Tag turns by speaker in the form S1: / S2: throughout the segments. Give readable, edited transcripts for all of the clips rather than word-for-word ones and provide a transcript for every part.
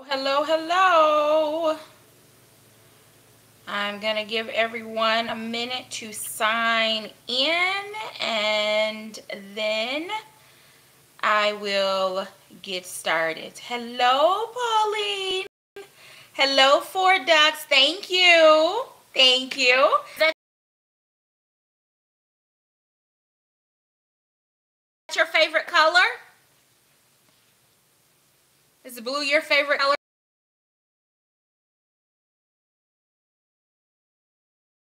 S1: Hello, hello. I'm going to give everyone a minute to sign in, and then I will get started. Hello, Pauline. Hello, Four Ducks. Thank you. Thank you. Is that your favorite color? Is blue your favorite color?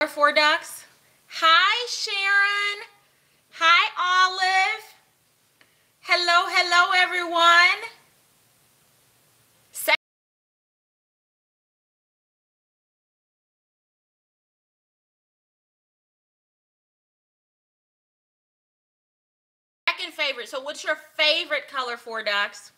S1: Four Ducks. Hi, Sharon. Hi, Olive. Hello, hello, everyone. Second favorite. So what's your favorite color, Four Ducks?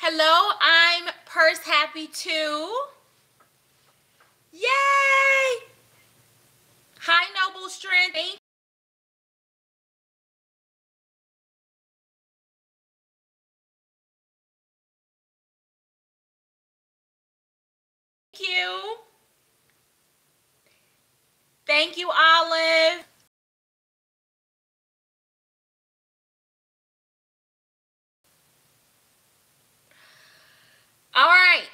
S1: Hello, I'm Purse Happy too. Yay! Hi, Noble Strength. Thank you. Thank you, Olive. All right.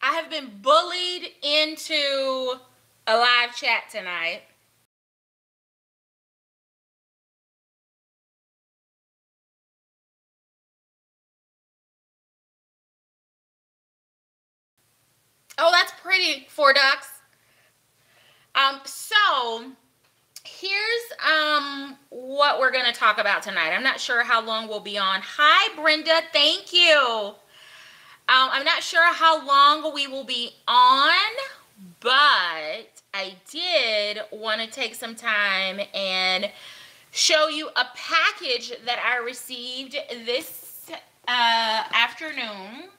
S1: I have been bullied into a live chat tonight. Oh, that's pretty, Four Ducks. So here's what we're going to talk about tonight. I'm not sure how long we'll be on. Hi, Brenda. Thank you. I'm not sure how long we will be on, but I did want to take some time and show you a package that I received this afternoon.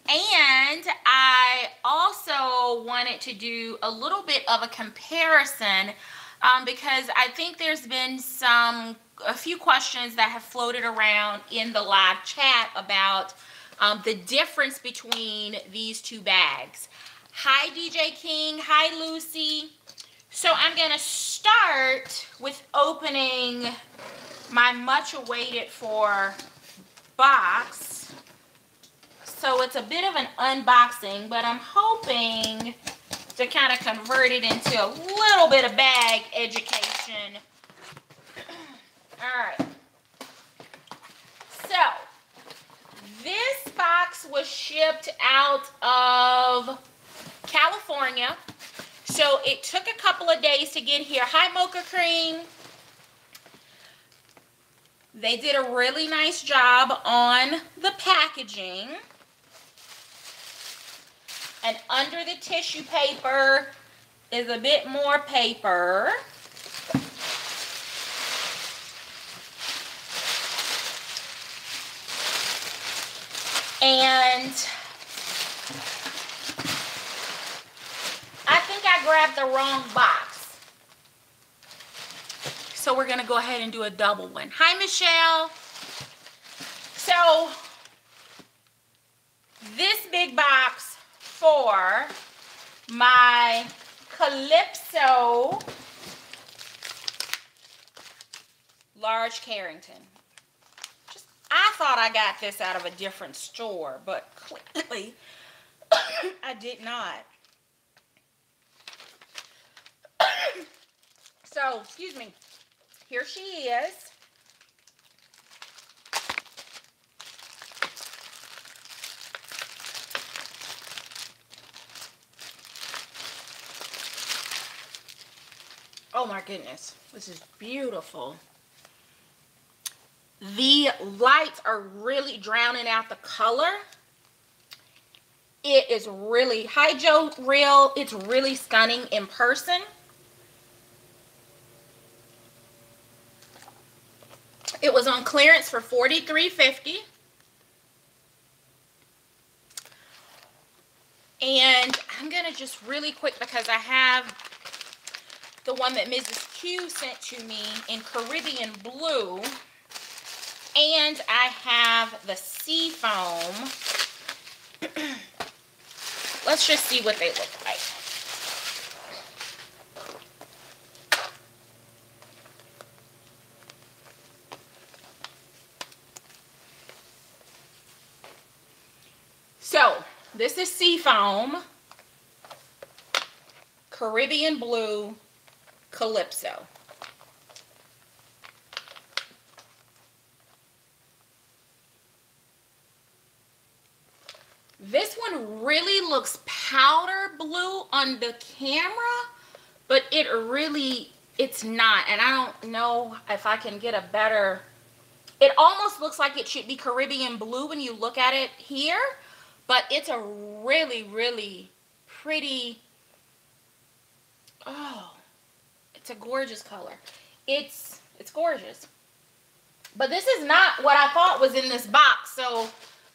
S1: And I also wanted to do a little bit of a comparison because I think there's been a few questions that have floated around in the live chat about the difference between these two bags. Hi, DJ King. Hi, Lucy. So I'm going to start with opening my much awaited for box. So it's a bit of an unboxing, but I'm hoping to kind of convert it into a little bit of bag education. All right. So this box was shipped out of California. So it took a couple of days to get here. Hi, Mocha Cream. They did a really nice job on the packaging. And under the tissue paper is a bit more paper. And I think I grabbed the wrong box. So we're going to go ahead and do a double one. Hi, Michelle. So this big box for my Calypso large Carrington. I thought I got this out of a different store, but clearly I did not. So, excuse me. Here she is. Oh my goodness, this is beautiful. The lights are really drowning out the color. It is really, hi Joe Real, it's really stunning in person. It was on clearance for $43.50. And I'm gonna just really quick, because I have the one that Mrs. Q sent to me in Caribbean blue. And I have the sea foam. Let's just see what they look like. So, this is sea foam, Caribbean blue, Calypso. This one really looks powder blue on the camera, but it's not. And I don't know if I can get a better, it almost looks like it should be Caribbean blue when you look at it here, but it's a really, really pretty, oh, it's a gorgeous color. It's gorgeous. But this is not what I thought was in this box, so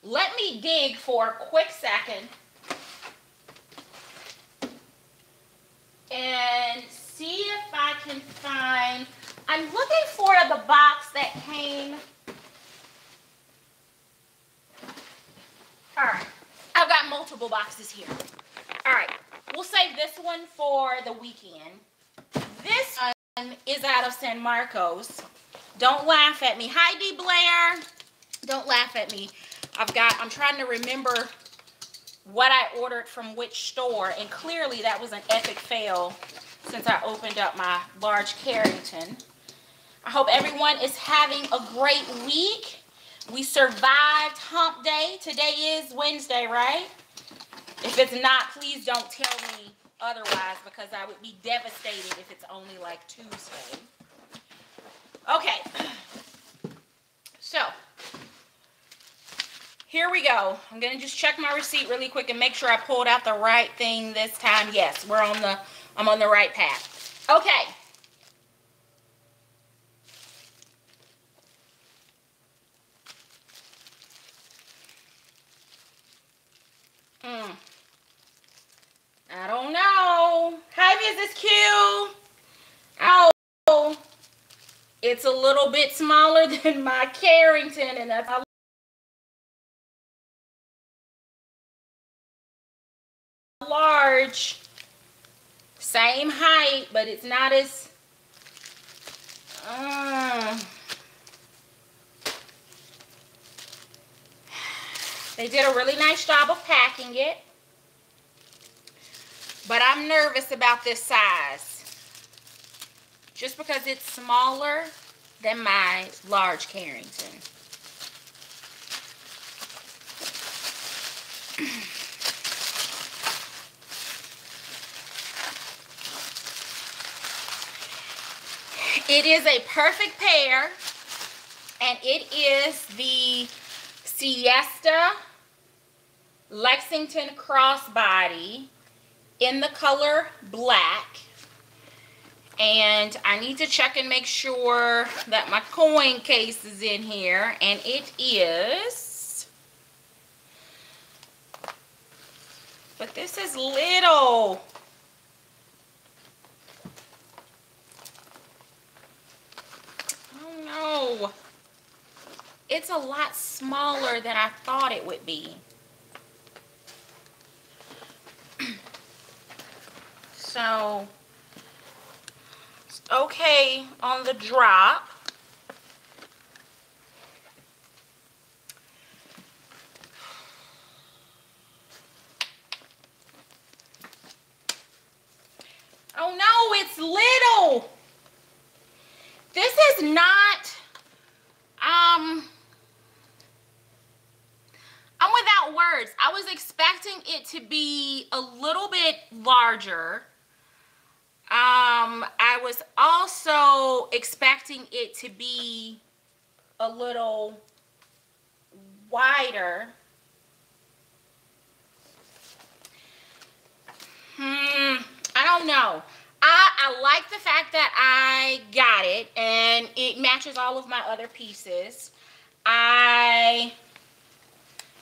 S1: let me dig for a quick second and see if I can find, I'm looking for the box that came, all right, I've got multiple boxes here. All right, we'll save this one for the weekend. This one is out of San Marcos. Don't laugh at me. Hi, D. Blair. Don't laugh at me. I'm trying to remember what I ordered from which store, and clearly that was an epic fail since I opened up my large Carrington. I hope everyone is having a great week. We survived hump day. Today is Wednesday, right? If it's not, please don't tell me otherwise, because I would be devastated if it's only like Tuesday. Okay. So, here we go. I'm going to just check my receipt really quick and make sure I pulled out the right thing this time. Yes, I'm on the right path. Okay. I don't know. Hi, Mrs. Q. Oh, it's a little bit smaller than my Carrington, and that's large. Same height, but it's not as they did a really nice job of packing it, but I'm nervous about this size just because it's smaller than my large Carrington. It is a perfect pair, and it is the Siesta Lexington crossbody in the color black. And I need to check and make sure that my coin case is in here, and it is. But this is little. Oh no. It's a lot smaller than I thought it would be. So, it's okay on the drop. Oh no, it's little. This is not, I'm without words. I was expecting it to be a little bit larger. I was also expecting it to be a little wider. I don't know. I like the fact that I got it and it matches all of my other pieces. I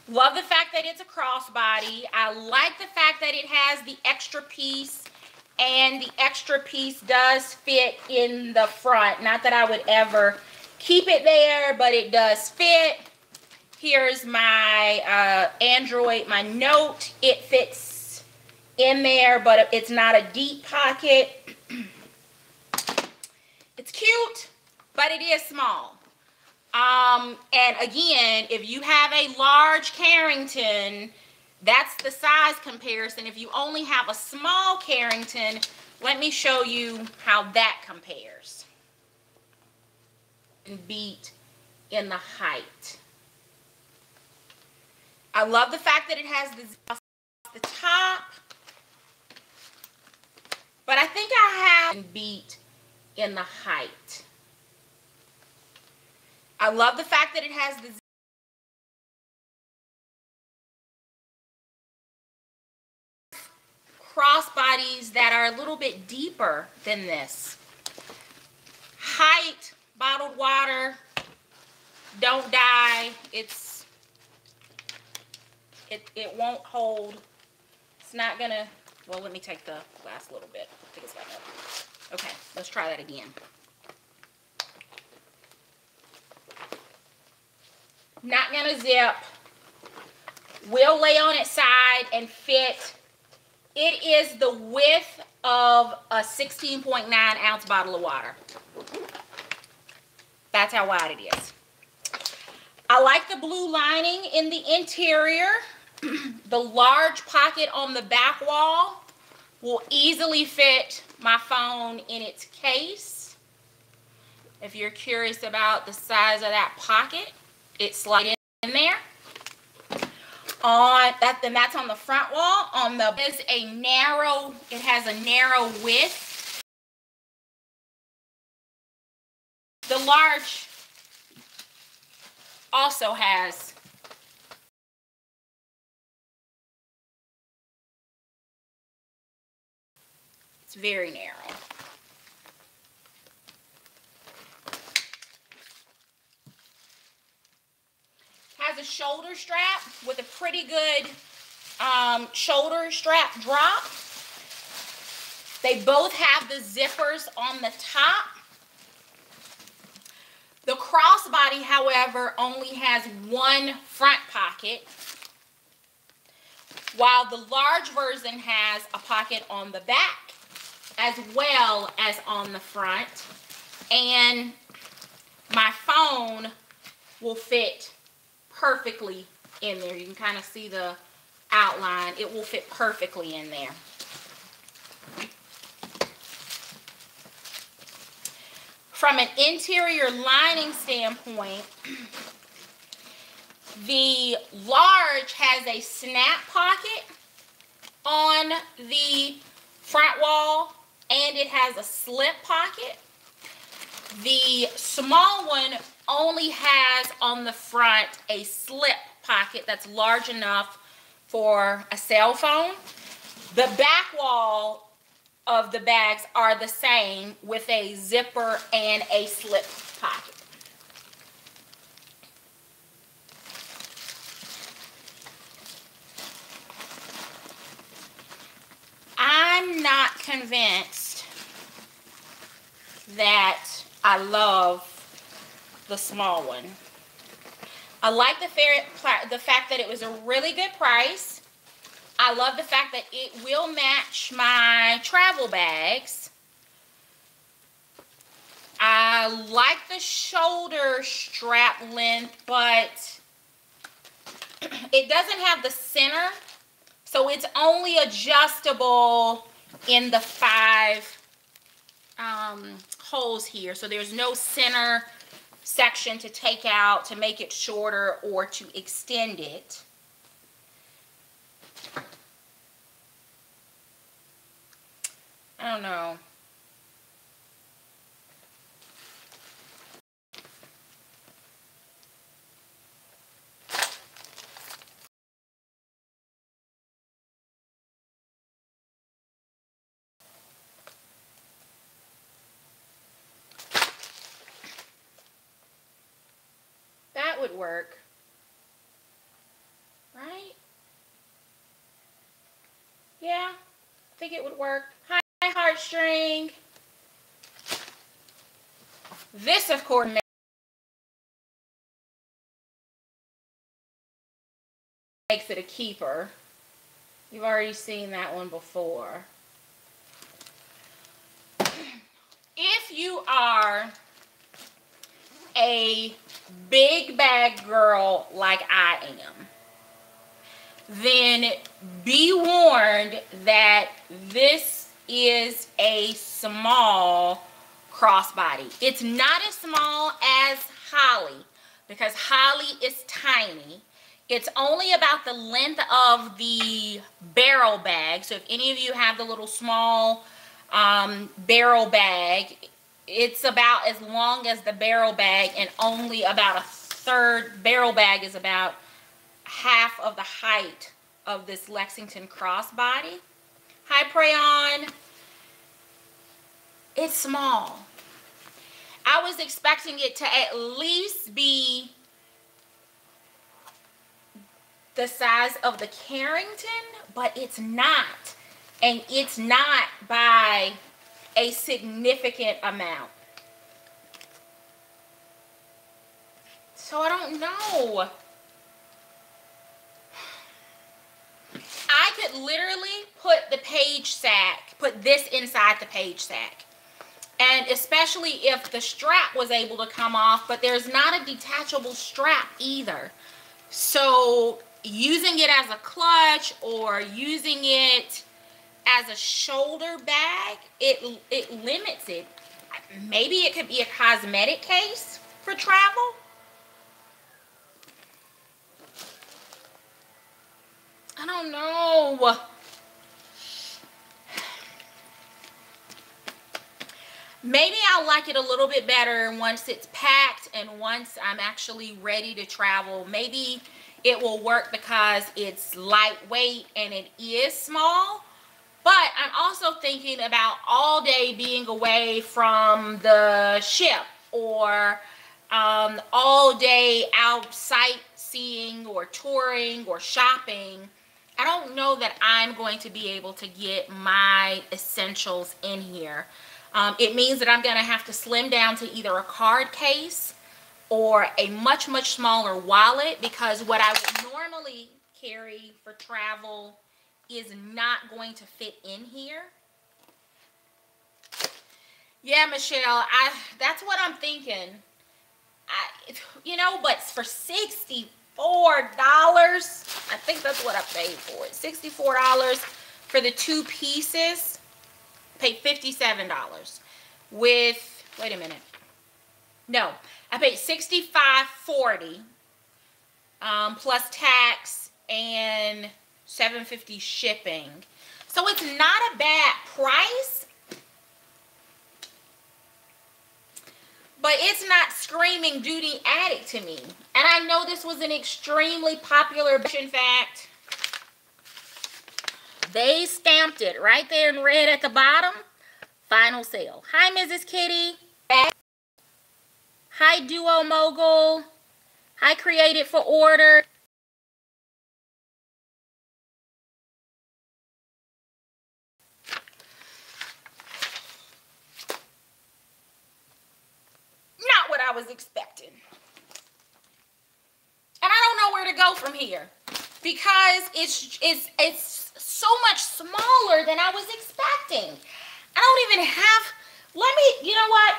S1: love the fact that it's a crossbody. I like the fact that it has the extra piece and the extra piece does fit in the front. Not that I would ever keep it there, but it does fit. Here's my Android, my Note. It fits in there, but it's not a deep pocket. It's cute, but it is small. And again, if you have a large Carrington, that's the size comparison. If you only have a small Carrington, let me show you how that compares. And beat in the height. I love the fact that it has the top, but I think I have beat in the height. I love the fact that it has the crossbodies that are a little bit deeper than this. Height, bottled water, don't die. It won't hold. It's not gonna, well, let me take the last little bit. I think it's got that. Okay, let's try that again. Not gonna zip. Will lay on its side and fit. It is the width of a 16.9 ounce bottle of water. That's how wide it is. I like the blue lining in the interior. The large pocket on the back wall will easily fit my phone in its case. If you're curious about the size of that pocket, it slides in there. Then that's on the front wall. On the is a narrow, it has a narrow width. The large also has it's very narrow. Has a shoulder strap with a pretty good shoulder strap drop. They both have the zippers on the top. The crossbody, however, only has one front pocket, while the large version has a pocket on the back as well as on the front. And my phone will fit perfectly in there. You can kind of see the outline. It will fit perfectly in there. From an interior lining standpoint, the large has a snap pocket on the front wall, and it has a slip pocket. The small one only has on the front a slip pocket that's large enough for a cell phone. The back wall of the bags are the same with a zipper and a slip pocket. I'm not convinced that I love the small one. I like the fact that it was a really good price. I love the fact that it will match my travel bags. I like the shoulder strap length, but it doesn't have the center, so it's only adjustable in the 5 holes here. So there's no center section to take out to make it shorter or to extend it. I don't know. That would work, right? Yeah, I think it would work. Hi, heartstring. This, of course, makes it a keeper. You've already seen that one before. If you are a big bag girl like I am, then be warned that this is a small crossbody. It's not as small as Holly, because Holly is tiny. It's only about the length of the barrel bag. So if any of you have the little small barrel bag, it's about as long as the barrel bag, and only about a third. Barrel bag is about half of the height of this Lexington crossbody. Hi, Prayon. It's small. I was expecting it to at least be the size of the Carrington, but it's not. And it's not by a significant amount. So I don't know. I could literally put the page sack, put this inside the page sack. And especially if the strap was able to come off, but there's not a detachable strap either. So using it as a clutch or using it as a shoulder bag, it limits it. Maybe it could be a cosmetic case for travel. I don't know. Maybe I'll like it a little bit better once it's packed and once I'm actually ready to travel. Maybe it will work because it's lightweight and it is small. But I'm also thinking about all day being away from the ship, or all day out sightseeing or touring or shopping. I don't know that I'm going to be able to get my essentials in here. It means that I'm going to have to slim down to either a card case or a much, much smaller wallet, because what I would normally carry for travel is not going to fit in here. Yeah, Michelle, that's what I'm thinking. You know, but for $64, I think that's what I paid for it. $64 for the 2 pieces. Paid $57 with, wait a minute. No, I paid $65.40 plus tax and $7.50 shipping. So it's not a bad price, but it's not screaming duty addict to me. And I know this was an extremely popular, in fact, they stamped it right there in red at the bottom. Final sale. Hi, Mrs. Kitty. Hi, Duo Mogul. Hi, Created for Order. Not what I was expecting. And I don't know where to go from here, because it's so much smaller than I was expecting. I don't even have, you know what?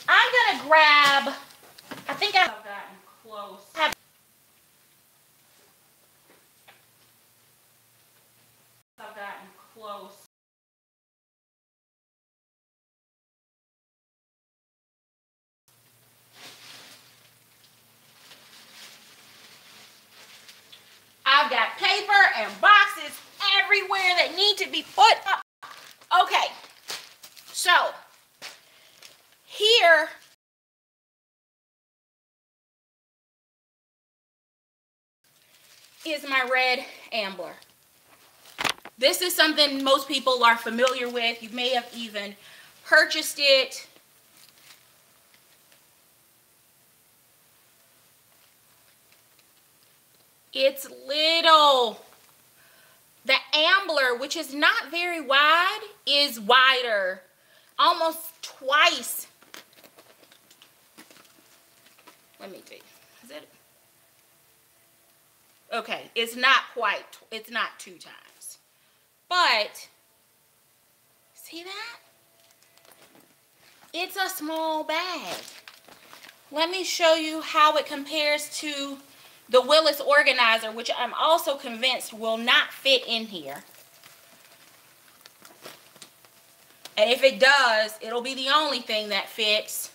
S1: I'm gonna grab, I think I've gotten close. I've gotten close. I've got paper and boxes everywhere that need to be put up. Okay, so here is my red Ambler. This is something most people are familiar with. You may have even purchased it. It's little, The Ambler, which is not very wide, is wider, almost twice. Let me see. Is it? Okay, it's not quite, it's not 2 times. But, see that? It's a small bag. Let me show you how it compares to the Willis organizer, which I'm also convinced will not fit in here. And if it does, it'll be the only thing that fits.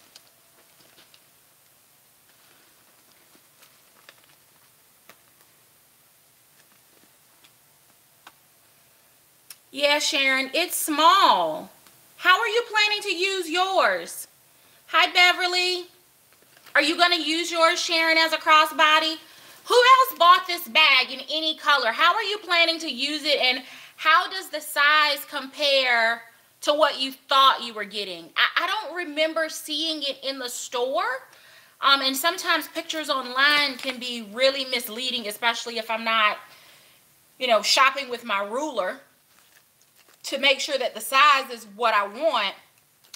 S1: Yeah, Sharon, it's small. How are you planning to use yours? Hi, Beverly. Are you going to use yours, Sharon, as a crossbody? Who else bought this bag in any color? How are you planning to use it, and how does the size compare to what you thought you were getting? I don't remember seeing it in the store, and sometimes pictures online can be really misleading, especially if I'm not, you know, shopping with my ruler to make sure that the size is what I want.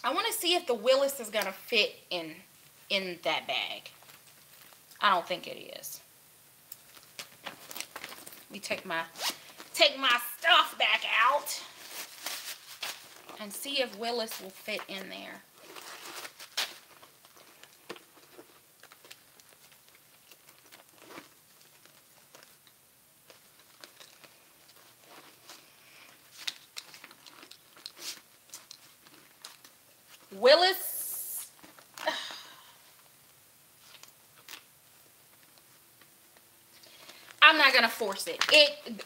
S1: I want to see if the Willis is going to fit in that bag. I don't think it is. Let me take my stuff back out and see if Willis will fit in there. Willis, I'm not going to force it.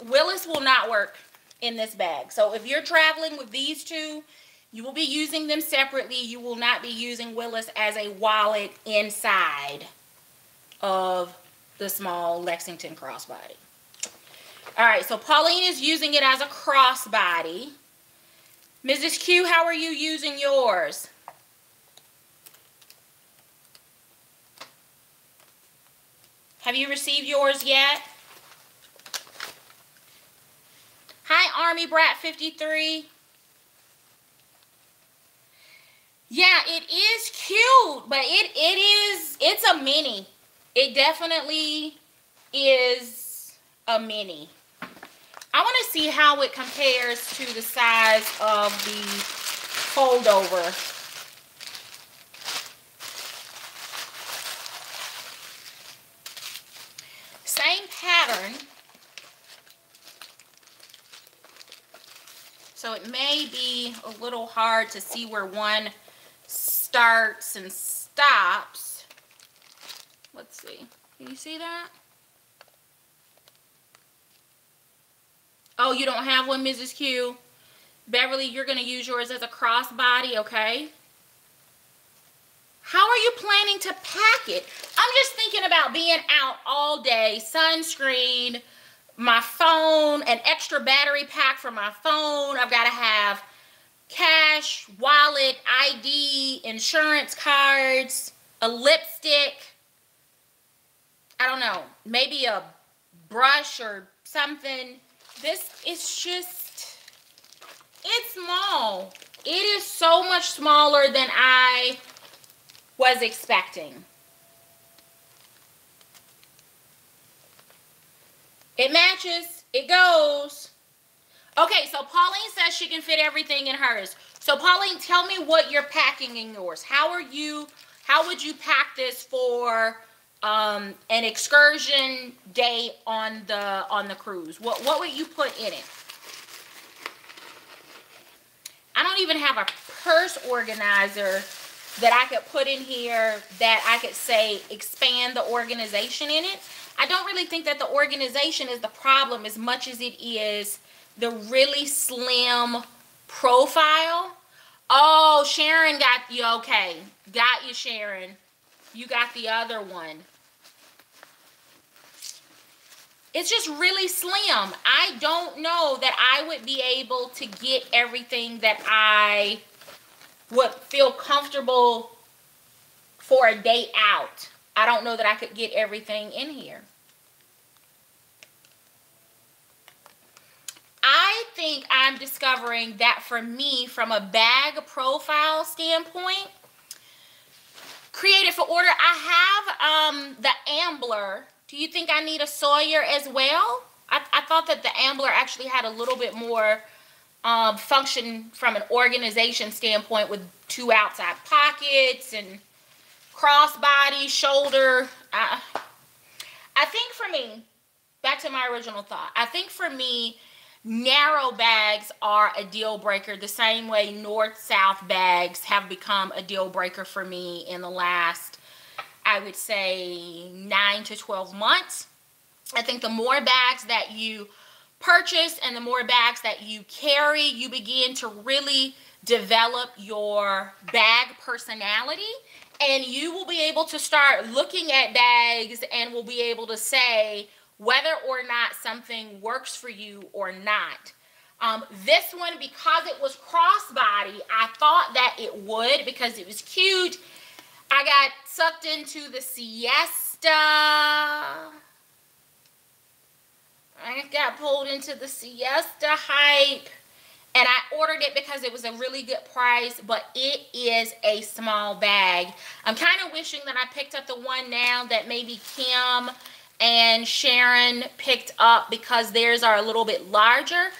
S1: Willis will not work in this bag. So if you're traveling with these two, you will be using them separately. You will not be using Willis as a wallet inside of the small Lexington crossbody. All right, so Pauline is using it as a crossbody. Mrs. Q, how are you using yours? Have you received yours yet? Hi, Army Brat 53. Yeah, it is cute, but it's a mini. It definitely is a mini. I want to see how it compares to the size of the foldover. Same pattern. So it may be a little hard to see where one starts and stops. Let's see. Can you see that? Oh, you don't have one, Mrs. Q? Beverly, you're going to use yours as a crossbody, okay? How are you planning to pack it? I'm just thinking about being out all day, sunscreen, my phone, an extra battery pack for my phone. I've got to have cash, wallet, ID, insurance cards, a lipstick. I don't know, maybe a brush or something. This is just, it's small. It is so much smaller than I was expecting. It matches. It goes. Okay, so Pauline says she can fit everything in hers. So Pauline, tell me what you're packing in yours. How would you pack this for an excursion day on the cruise? What would you put in it? I don't even have a purse organizer that I could put in here that I could say expand the organization in it. I don't really think that the organization is the problem as much as it is the really slim profile. Oh, Sharon got you. Okay, got you, Sharon. You got the other one. It's just really slim. I don't know that I would be able to get everything that I would feel comfortable for a day out. I don't know that I could get everything in here. I think I'm discovering that for me, from a bag profile standpoint, created for order, I have the Ambler. Do you think I need a Sawyer as well? I thought that the Ambler actually had a little bit more function from an organization standpoint, with 2 outside pockets and crossbody, shoulder. I think for me, back to my original thought, I think for me, narrow bags are a deal breaker, the same way north-south bags have become a deal breaker for me in the last, I would say, 9 to 12 months. I think the more bags that you purchase and the more bags that you carry, you begin to really develop your bag personality, and you will be able to start looking at bags and will be able to say whether or not something works for you or not. This one, because it was crossbody, I thought that it would because it was cute. I got sucked into the Siesta. I got pulled into the Siesta hype, and I ordered it because it was a really good price, but it is a small bag. I'm kind of wishing that I picked up the one now that maybe Kim and Sharon picked up, because theirs are a little bit larger.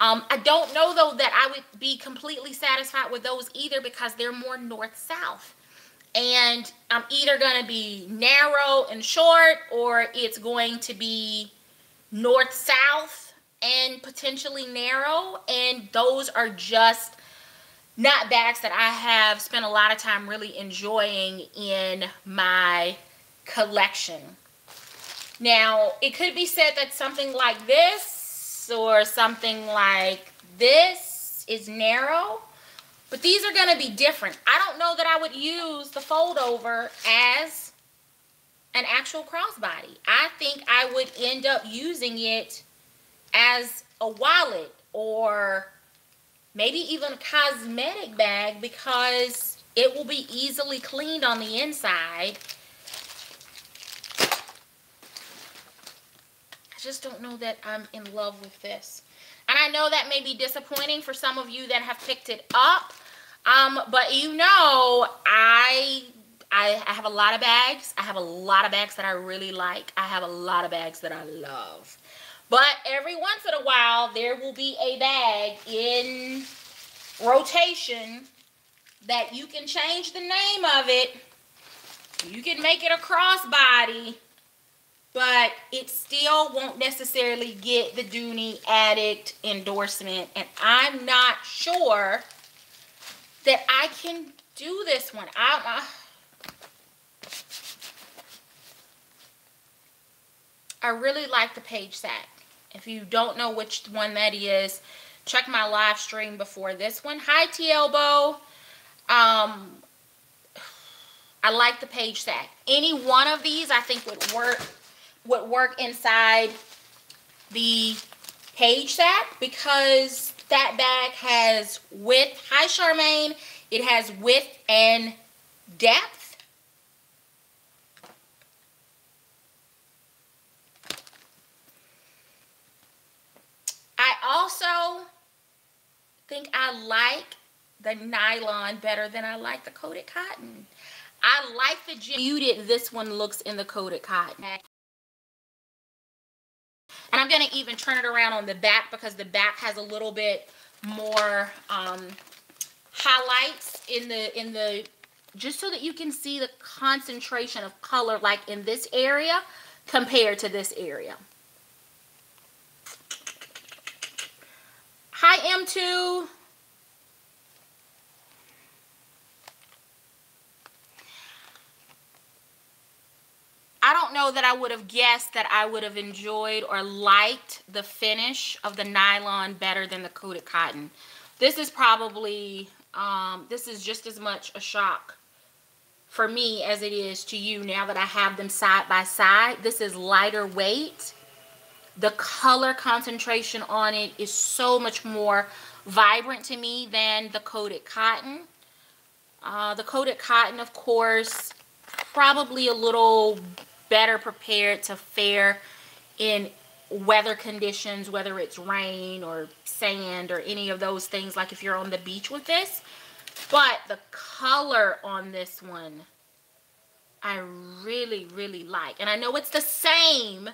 S1: I don't know though that I would be completely satisfied with those either, because they're more north-south, and I'm either going to be narrow and short, or it's going to be north-south and potentially narrow, and those are just not bags that I have spent a lot of time really enjoying in my collection. Now, it could be said that something like this or something like this is narrow, but these are going to be different. I don't know that I would use the fold over as an actual crossbody. I think I would end up using it as a wallet or maybe even a cosmetic bag, because it will be easily cleaned on the inside. I just don't know that I'm in love with this. And I know that may be disappointing for some of you that have picked it up. But you know, I have a lot of bags. I have a lot of bags that I really like. I have a lot of bags that I love. But every once in a while, there will be a bag in rotation that you can change the name of it. You can make it a crossbody, but it still won't necessarily get the Dooney Addict endorsement. And I'm not sure that I can do this one. I really like the page sack. If you don't know which one that is, check my live stream before this one. Hi, T-Elbow. I like the page sack. Any one of these I think would work inside the page sack, because that bag has width. Hi, Charmaine. It has width and depth. I also think I like the nylon better than I like the coated cotton. I like the muted this one looks in the coated cotton. And I'm going to even turn it around on the back, because the back has a little bit more highlights in the just so that you can see the concentration of color, like in this area compared to this area. Hi, M2. I don't know that I would have guessed that I would have enjoyed or liked the finish of the nylon better than the coated cotton. This is probably, this is just as much a shock for me as it is to you now that I have them side by side. This is lighter weight. The color concentration on it is so much more vibrant to me than the coated cotton. The coated cotton, of course, probably a little better prepared to fare in weather conditions, whether it's rain or sand or any of those things, like if you're on the beach with this. But the color on this one, I really, really like. And I know it's the same,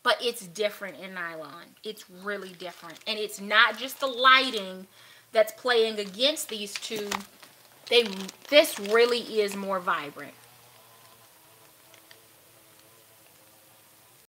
S1: but it's different in nylon. It's really different. And it's not just the lighting that's playing against these two. This really is more vibrant.